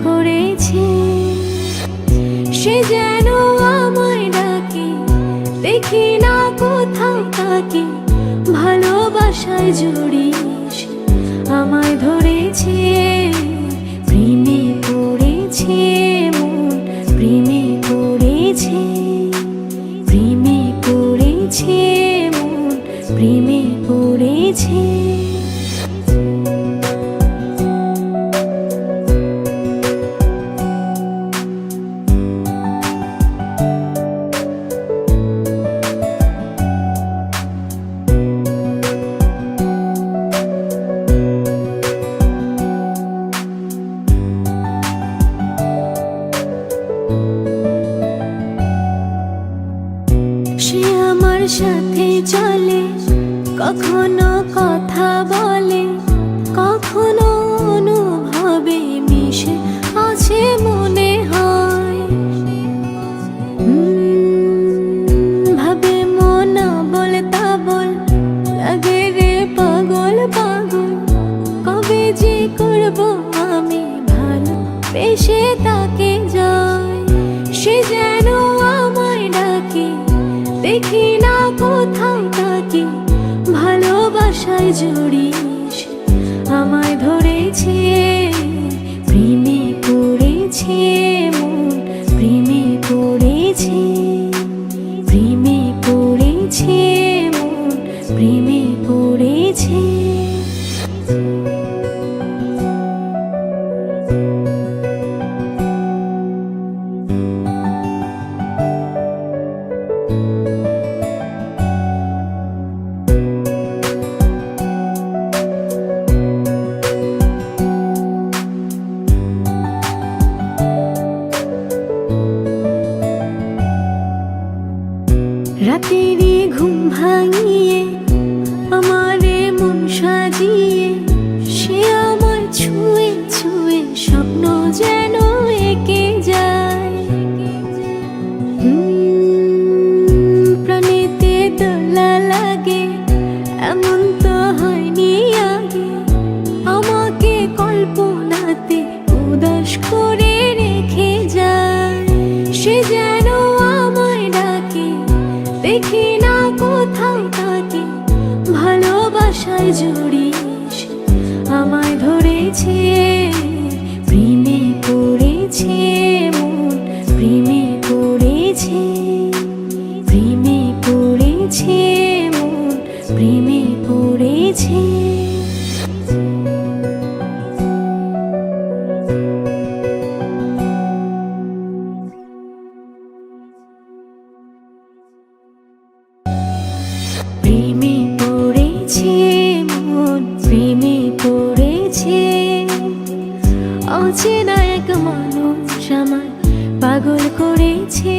করেছে। সে যেন আমায় ডাকে, দেখি না কোথাও তাকে, ভালোবাসায় জড়িয়ে আমায় ধরেছে। প্রেমে পড়েছে মন, প্রেমে পড়েছে, প্রেমে পড়েছে মন, প্রেমে পড়েছে। সে আমার সাথে চলে, কখনো কথা বলে, কখনো অনুভবে মিশে আছে মনে হয়। ভাবে মন বল তা বল, লাগে রে পাগল পাগল। কবে যে করব আমি ভালো বেশে তাকে যায়। সে যেন আমায় ডাকে, দেখি না কোথাও তাকে, ভালোবাসায় জড়িয়ে আমায় ধরেছে। প্রেমে পড়েছে মন, প্রেমে পড়েছে, প্রেমে পড়েছে মন, প্রেমে পড়েছে। রাতেরই ঘুম ভাঙিয়ে আমারে মন সাজিয়ে, সে আমার ছুঁয়ে ছুঁয়ে স্বপ্ন যেন এঁকে যায়। প্রাণেতে দোলা লাগে, এমন তো হয়নি আগে। আমাকে কল্পনাতে উদাস করে রেখে যায়। সে যেন আমায় ডাকে, দেখি না কোথাও তাকে, ভালোবাসায় জড়িয়ে আমায় ধরেছে। প্রেমে পড়েছে মন, প্রেমে পড়েছে, প্রেমে পড়েছে মন, প্রেমে পড়েছে। প্রেমে পড়েছে মন, প্রেমে পড়েছে। অচেনা এক মানুষ আমায় পাগল করেছে।